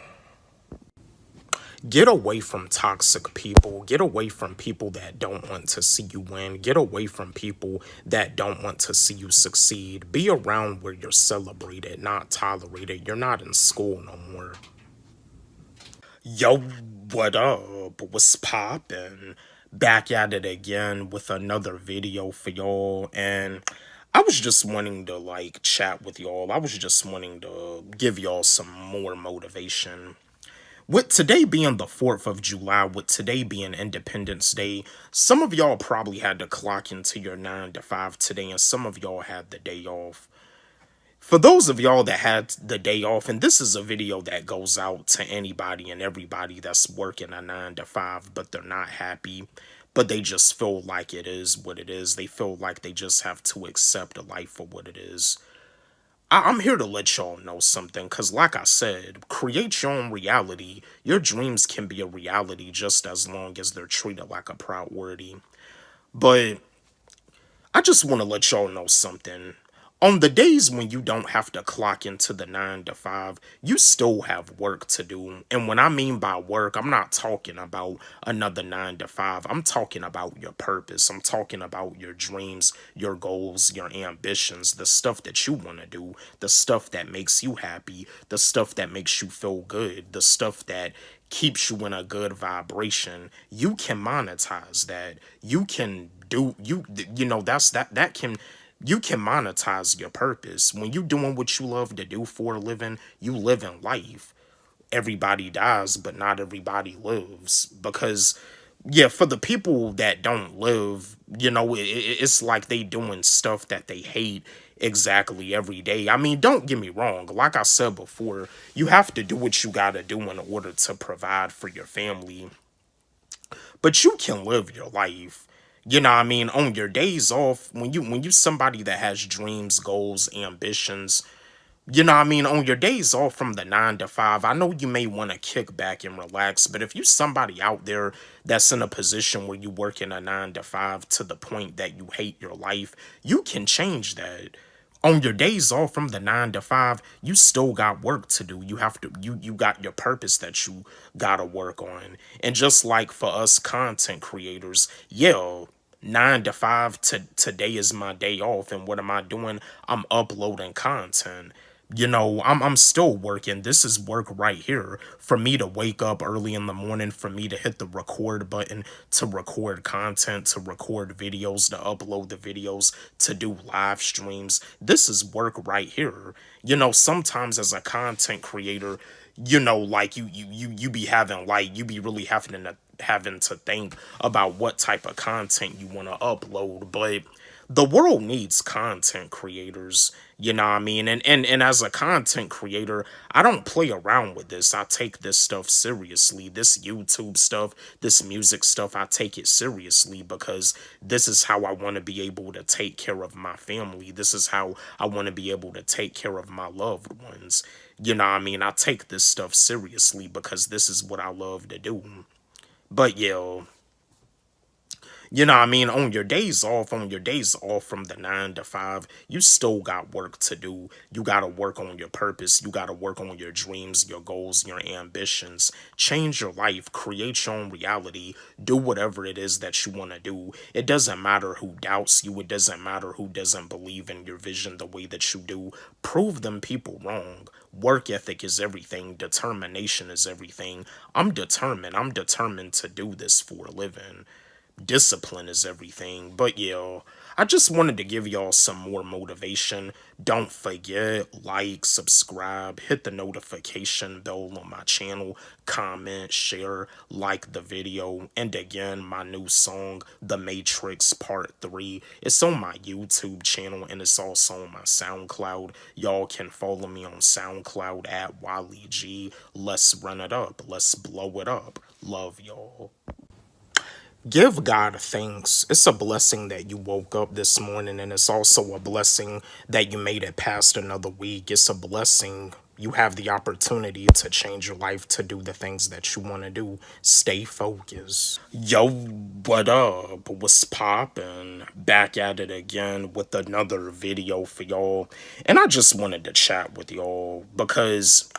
Get away from toxic people. Get away from people that don't want to see you win. Get away from people that don't want to see you succeed. Be around where you're celebrated, not tolerated. You're not in school no more. Yo, what up? What's poppin'? Back at it again with another video for y'all, and I was just wanting to like chat with y'all. I was just wanting to give y'all some more motivation. With today being the 4th of July, with today being Independence Day, some of y'all probably had to clock into your 9 to 5 today, and some of y'all had the day off. For those of y'all that had the day off, and this is a video that goes out to anybody and everybody that's working a 9 to 5, but they're not happy, but they just feel like it is what it is. They feel like they just have to accept life for what it is. I'm here to let y'all know something, because like I said, create your own reality. Your dreams can be a reality just as long as they're treated like a priority. But I just want to let y'all know something. On the days when you don't have to clock into the 9 to 5, you still have work to do. And when I mean by work, I'm not talking about another 9 to 5. I'm talking about your purpose. I'm talking about your dreams, your goals, your ambitions, the stuff that you want to do, the stuff that makes you happy, the stuff that makes you feel good, the stuff that keeps you in a good vibration. You can monetize that. You can do, you know, that can... You can monetize your purpose. When you're doing what you love to do for a living, you live in life. Everybody dies, but not everybody lives. Because, yeah, for the people that don't live, you know, it's like they doing stuff that they hate exactly every day. I mean, don't get me wrong. Like I said before, you have to do what you gotta do in order to provide for your family. But you can live your life. You know what I mean? On your days off, when you somebody that has dreams, goals, ambitions, you know what I mean? On your days off from the 9 to 5, I know you may want to kick back and relax, but if you somebody out there that's in a position where you work in a 9 to 5 to the point that you hate your life, you can change that. On your days off from the 9 to 5, you still got work to do. You have to, you got your purpose that you gotta work on. And just like for us content creators, yeah, 9 to 5 today is my day off, and what am I doing? I'm uploading content. You know, I'm still working. This is work right here. For me to wake up early in the morning, for me to hit the record button, to record content, to record videos, to upload the videos, to do live streams. This is work right here. You know, sometimes as a content creator, you know, like you be having, like, you be really having to think about what type of content you want to upload. But the world needs content creators, you know what I mean? And as a content creator, I don't play around with this. I take this stuff seriously. This YouTube stuff, this music stuff, I take it seriously because this is how I want to be able to take care of my family. This is how I want to be able to take care of my loved ones. You know what I mean? I take this stuff seriously because this is what I love to do. But yeah, you know what I mean? On your days off from the 9 to 5, you still got work to do. You got to work on your purpose. You got to work on your dreams, your goals, your ambitions. Change your life. Create your own reality. Do whatever it is that you want to do. It doesn't matter who doubts you. It doesn't matter who doesn't believe in your vision the way that you do. Prove them people wrong. Work ethic is everything. Determination is everything. I'm determined. I'm determined to do this for a living. Discipline is everything. But yeah, I just wanted to give y'all some more motivation. Don't forget, like, subscribe, hit the notification bell on my channel, comment, share, like the video. And again, my new song, The Matrix Part 3, it's on my YouTube channel and it's also on my SoundCloud. Y'all can follow me on SoundCloud at Walle G. Let's run it up. Let's blow it up. Love y'all. Give God thanks. It's a blessing that you woke up this morning, and it's also a blessing that you made it past another week. It's a blessing you have the opportunity to change your life, to do the things that you want to do. Stay focused. Yo, what up? What's poppin'? Back at it again with another video for y'all. And I just wanted to chat with y'all because,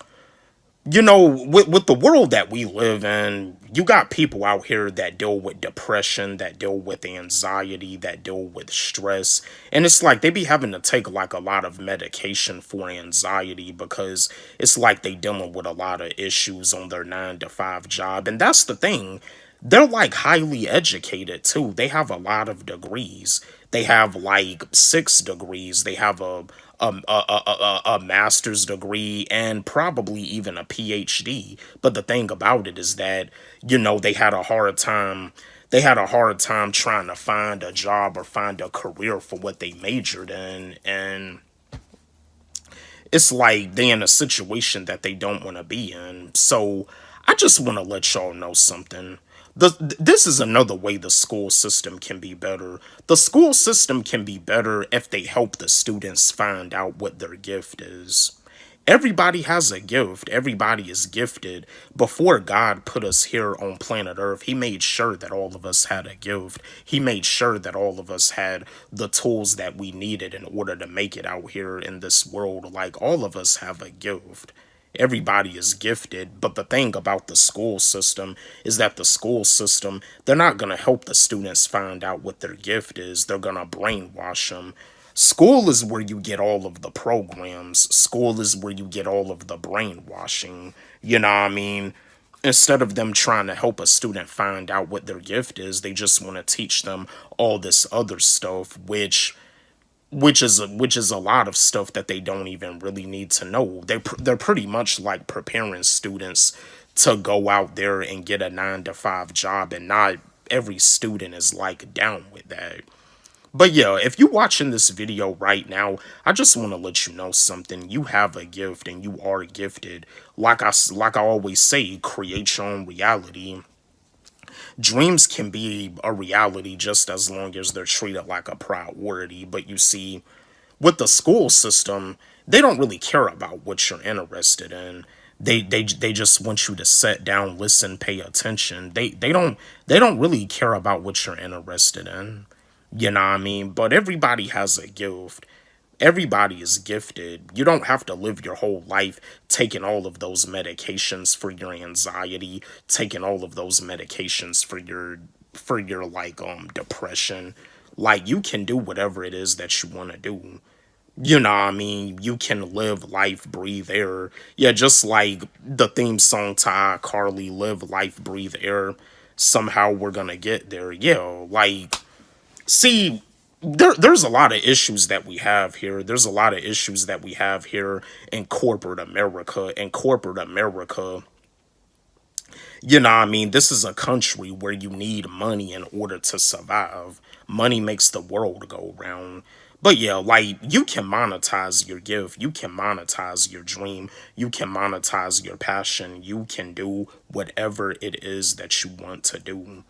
you know, with the world that we live in, you got people out here that deal with depression, that deal with anxiety, that deal with stress. And it's like they be having to take like a lot of medication for anxiety because it's like they dealing with a lot of issues on their 9-to-5 job. And that's the thing. They're like highly educated too. They have a lot of degrees. They have like 6 degrees. They have a master's degree and probably even a PhD. But the thing about it is that, you know, they had a hard time trying to find a job or find a career for what they majored in. And it's like they're in a situation that they don't want to be in. So I just want to let y'all know something. This is another way the school system can be better. The school system can be better if they help the students find out what their gift is. Everybody has a gift. Everybody is gifted. Before God put us here on planet Earth, he made sure that all of us had a gift. He made sure that all of us had the tools that we needed in order to make it out here in this world. Like, all of us have a gift. Everybody is gifted, but the thing about the school system is that the school system, they're not going to help the students find out what their gift is. They're going to brainwash them. School is where you get all of the programs. School is where you get all of the brainwashing. You know what I mean? Instead of them trying to help a student find out what their gift is, they just want to teach them all this other stuff, which is a lot of stuff that they don't even really need to know. They're pretty much like preparing students to go out there and get a 9-to-5 job, and not every student is like down with that. But yeah, if you're watching this video right now, I just want to let you know something. You have a gift and you are gifted. Like I always say, create your own reality. Dreams can be a reality just as long as they're treated like a priority. But you see, with the school system, they don't really care about what you're interested in. They just want you to sit down, listen, pay attention. They don't really care about what you're interested in. You know what I mean? But everybody has a gift. Everybody is gifted. You don't have to live your whole life taking all of those medications for your anxiety, taking all of those medications for your like depression. Like, you can do whatever it is that you want to do. You know what I mean? You can live life, breathe air. Yeah, just like the theme song to iCarly, live life, breathe air. Somehow we're gonna get there. Yeah, like, see, there's a lot of issues that we have here. There's a lot of issues that we have here in corporate America. In corporate America, you know what I mean? This is a country where you need money in order to survive. Money makes the world go round. But yeah, like, you can monetize your gift. You can monetize your dream. You can monetize your passion. You can do whatever it is that you want to do.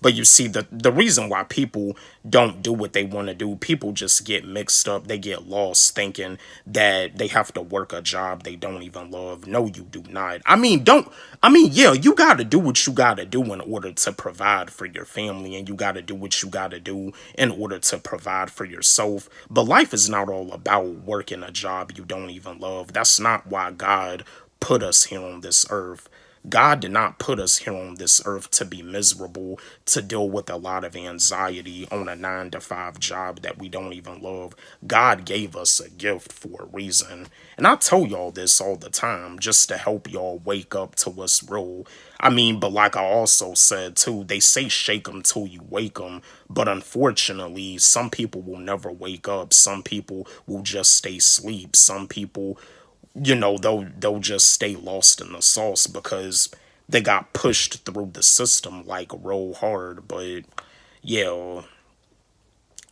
But you see, the reason why people don't do what they want to do, people just get mixed up. They get lost thinking that they have to work a job they don't even love. No, you do not. Yeah, you got to do what you got to do in order to provide for your family. And you got to do what you got to do in order to provide for yourself. But life is not all about working a job you don't even love. That's not why God put us here on this earth. God did not put us here on this earth to be miserable, to deal with a lot of anxiety on a 9-to-5 job that we don't even love. God gave us a gift for a reason. And I tell y'all this all the time just to help y'all wake up to what's real. I mean, but like I also said too, they say shake 'em till you wake 'em. But unfortunately, some people will never wake up. Some people will just stay asleep. Some people, they'll just stay lost in the sauce because they got pushed through the system like real hard. But yeah,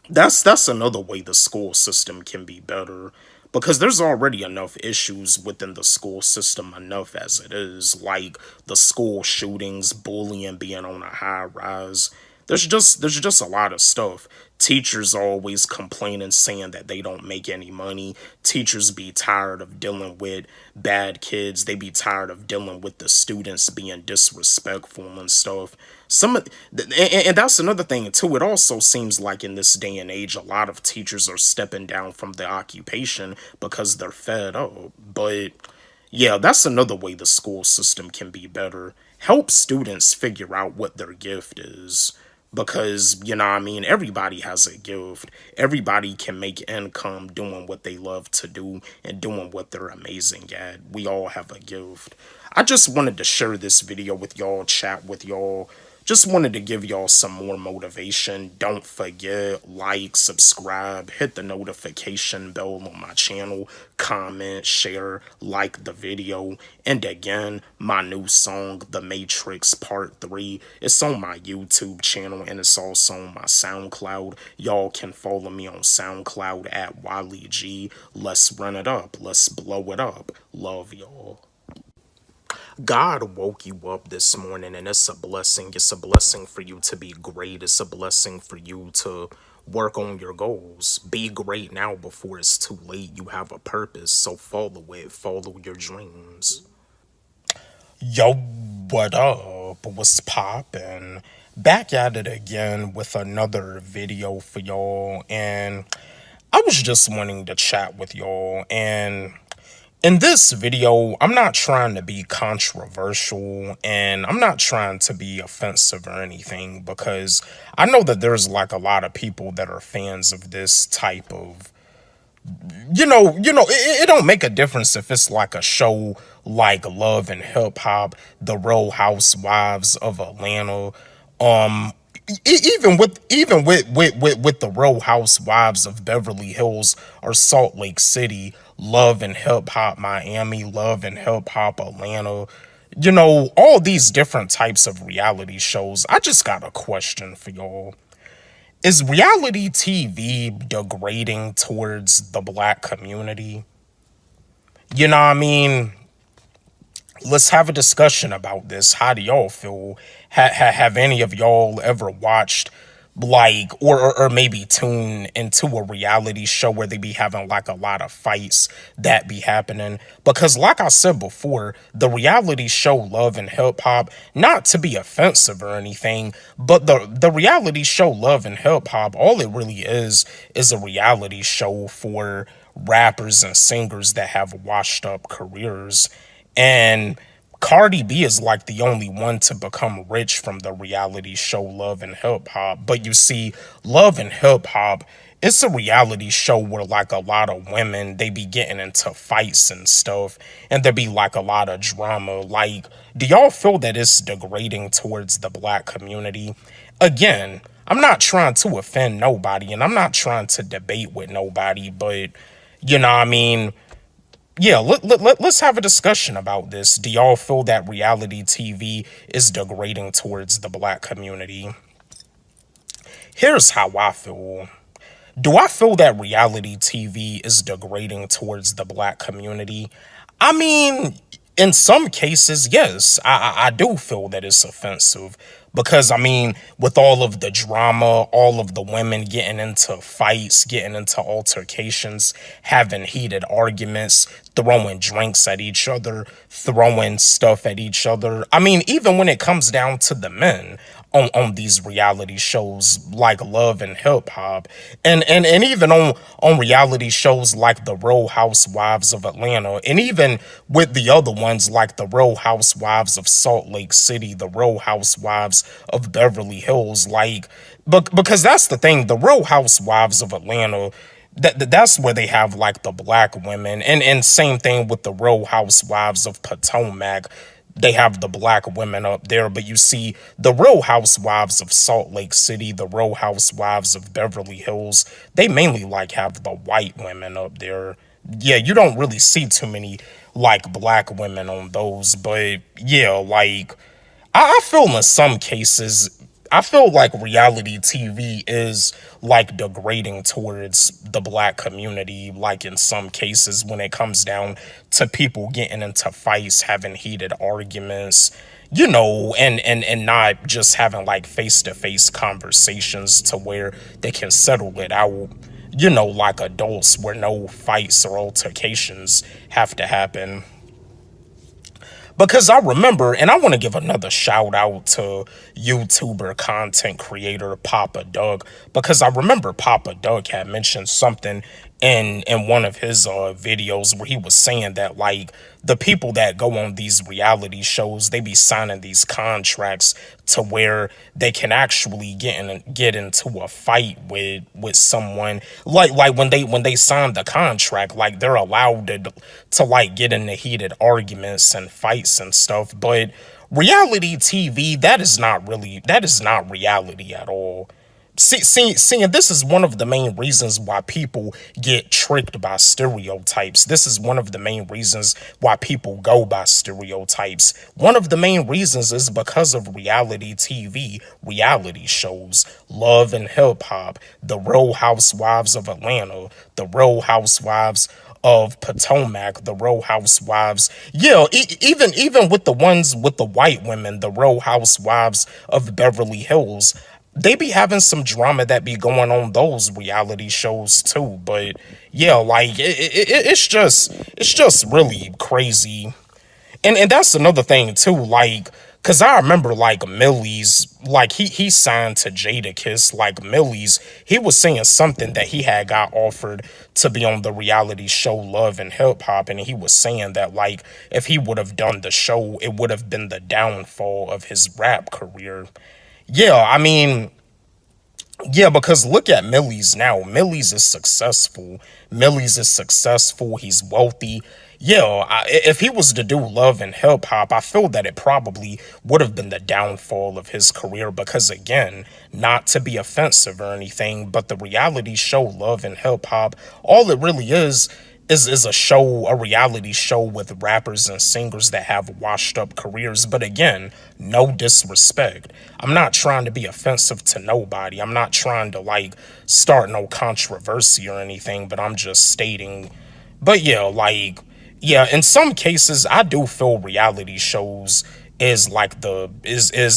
that's another way the school system can be better, because there's already enough issues within the school system enough as it is, like the school shootings, bullying being on a high rise. There's just a lot of stuff. Teachers always complaining, saying that they don't make any money. Teachers be tired of dealing with bad kids. They be tired of dealing with the students being disrespectful and stuff. And that's another thing too. It also seems like in this day and age, a lot of teachers are stepping down from the occupation because they're fed up. But yeah, that's another way the school system can be better. Help students figure out what their gift is. Because, everybody has a gift. Everybody can make income doing what they love to do and doing what they're amazing at. We all have a gift. I just wanted to share this video with y'all, chat with y'all. Just wanted to give y'all some more motivation. Don't forget, like, subscribe, hit the notification bell on my channel, comment, share, like the video. And again, my new song, The Matrix Part 3, it's on my YouTube channel and it's also on my SoundCloud. Y'all can follow me on SoundCloud at Walle G. Let's run it up. Let's blow it up. Love y'all. God woke you up this morning, and it's a blessing. It's a blessing for you to be great. It's a blessing for you to work on your goals. Be great now before it's too late. You have a purpose, so follow it. Follow your dreams. Yo, what up? What's poppin'? Back at it again with another video for y'all, and I was just wanting to chat with y'all. And in this video, I'm not trying to be controversial and I'm not trying to be offensive or anything, because I know that there's like a lot of people that are fans of this type of, it don't make a difference if it's like a show like Love and Hip Hop, The Real Housewives of Atlanta, even with the Real Housewives of Beverly Hills or Salt Lake City, Love and Hip Hop Miami, Love and Hip Hop Atlanta, all these different types of reality shows. I just got a question for y'all. Is reality TV degrading towards the Black community? Let's have a discussion about this. How do y'all feel? Have any of y'all ever watched like or maybe tune into a reality show where they be having like a lot of fights that be happening? Because like I said before, the reality show Love and Hip Hop, not to be offensive or anything, but the reality show Love and Hip Hop, all it really is a reality show for rappers and singers that have washed up careers. And Cardi B is like the only one to become rich from the reality show Love and Hip Hop. But you see, Love and Hip Hop, it's a reality show where like a lot of women, they be getting into fights and stuff, and there be like a lot of drama. Like, do y'all feel that it's degrading towards the Black community? Again, I'm not trying to offend nobody, and I'm not trying to debate with nobody, but yeah, let's have a discussion about this. Do y'all feel that reality TV is degrading towards the Black community? Here's how I feel. Do I feel that reality TV is degrading towards the Black community? In some cases, yes, I do feel that it's offensive. Because, with all of the drama, all of the women getting into fights, getting into altercations, having heated arguments, throwing drinks at each other, throwing stuff at each other. Even when it comes down to the men, on these reality shows like Love and Hip Hop, and even on reality shows like the Real Housewives of Atlanta, and even with the other ones like the Real Housewives of Salt Lake City, the Real Housewives of Beverly Hills, like, because that's the thing, the Real Housewives of Atlanta, that's where they have like the black women, and same thing with the Real Housewives of Potomac. They have the black women up there, but you see the Real Housewives of Salt Lake City, the Real Housewives of Beverly Hills, they mainly like have the white women up there. Yeah, you don't really see too many like black women on those, but yeah, like I feel in some cases, I feel like reality TV is like degrading towards the black community, like in some cases when it comes down to people getting into fights, having heated arguments, you know, and not just having like face-to-face conversations to where they can settle it out, you know, like adults, where no fights or altercations have to happen. Because I remember, and I want to give another shout out to YouTuber content creator Papa Doug, because I remember Papa Doug had mentioned something in one of his videos where he was saying that like the people that go on these reality shows, they be signing these contracts to where they can actually get into a fight with someone, like when they sign the contract, like they're allowed to like get into heated arguments and fights and stuff. But reality TV, that is not reality at all. See, and this is one of the main reasons why people get tricked by stereotypes. This is one of the main reasons why people go by stereotypes. One of the main reasons is because of reality TV, reality shows, Love and Hip Hop, the Real Housewives of Atlanta, the Real Housewives of Potomac, the Real Housewives. Yeah, even with the ones with the white women, the Real Housewives of Beverly Hills, they be having some drama that be going on those reality shows too. But yeah, like it's just really crazy. And that's another thing too, like, cause I remember like Millie's, like he signed to Jadakiss, like Millie's, he was saying something that he had got offered to be on the reality show Love and Hip Hop, and he was saying that like if he would have done the show, it would have been the downfall of his rap career. Yeah, I mean, yeah, because look at Millie's now. Millie's is successful. He's wealthy. Yeah, if he was to do Love and Hip Hop, I feel that it probably would have been the downfall of his career because, again, not to be offensive or anything, but the reality show Love and Hip Hop, all it really is a reality show with rappers and singers that have washed up careers. But again, no disrespect. I'm not trying to be offensive to nobody. I'm not trying to like start no controversy or anything, but I'm just stating. But yeah, like, yeah, in some cases, I do feel reality shows is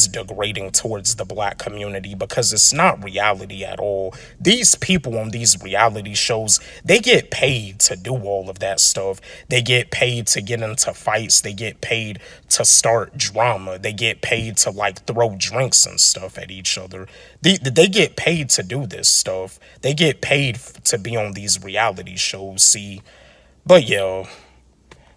degrading towards the black community because it's not reality at all. These people on these reality shows, they get paid to do all of that stuff. They get paid to get into fights. They get paid to start drama. They get paid to like throw drinks and stuff at each other. They get paid to do this stuff. They get paid to be on these reality shows. See, but yeah.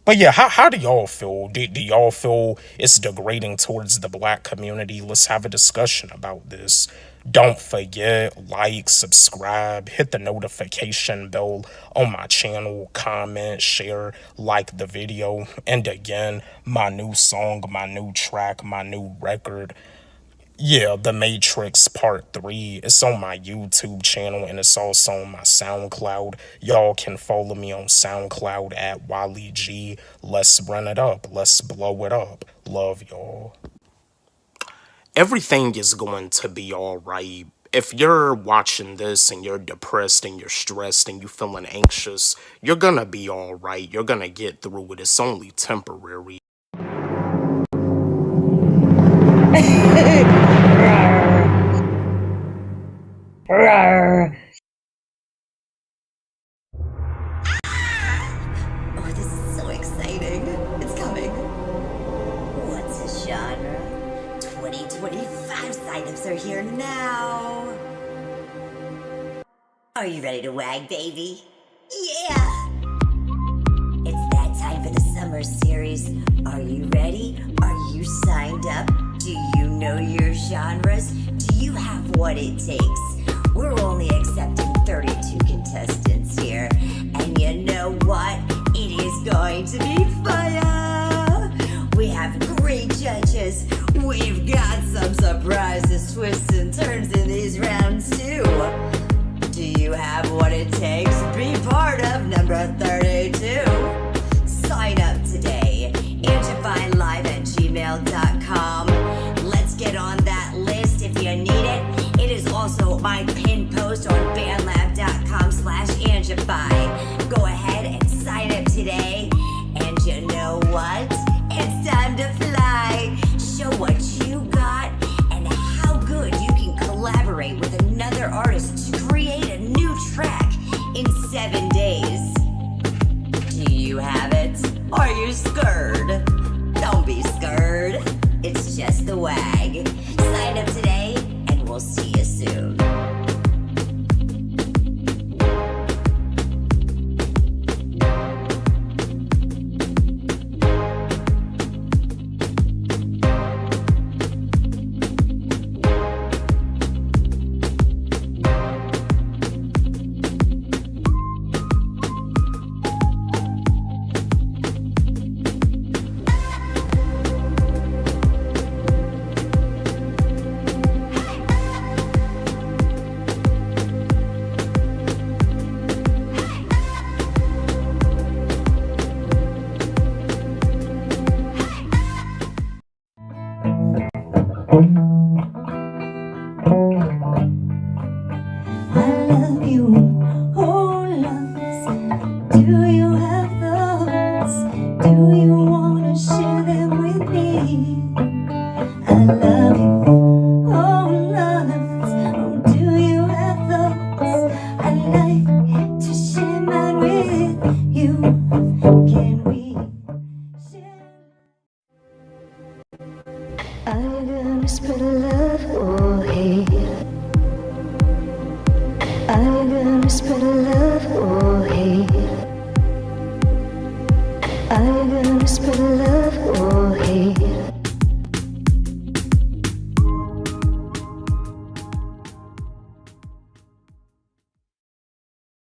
But yeah, how do y'all feel? Do y'all feel it's degrading towards the black community? Let's have a discussion about this. Don't forget, like, subscribe, hit the notification bell on my channel, comment, share, like the video. And again, my new song, my new track, my new record, yeah, The Matrix Part 3. It's on my YouTube channel and it's also on my SoundCloud. Y'all can follow me on SoundCloud at Walle G. Let's run it up. Let's blow it up. Love y'all. Everything is going to be all right. If you're watching this and you're depressed and you're stressed and you're feeling anxious, you're gonna be all right. You're gonna get through it. It's only temporary. Oh, this is so exciting. It's coming. What's a genre? 2025 side of are here now. Are you ready to wag, baby? Yeah! It's that time for the summer series. Are you ready? Are you signed up? Do you know your genres? Do you have what it takes? We're only accepting 32 contestants here. And you know what? It is going to be fire! We have great judges. We've got some surprises, twists, and turns in these rounds too. Do you have what it takes? Be part of number 32. Sign up today. Angifiedlive@gmail.com. Let's get on that list if you need it. It is also my pinned post on bandlab.com/Angify. Go ahead and sign up today. And you know what? It's time to fly. Show what you got and how good you can collaborate with another artist to create a new track in 7 days. Do you have it? Are you scared? Don't be scared. It's just the wag. Sign up today and we'll see you soon. I love you, oh loves. Do you have those? Do you wanna share them with me? I love you, oh loves. Oh, do you have those? I'd like to share mine with you. Can we share? Are you gonna spread love or hate? Are you gonna spread love or hate? Are you gonna spread love or hate?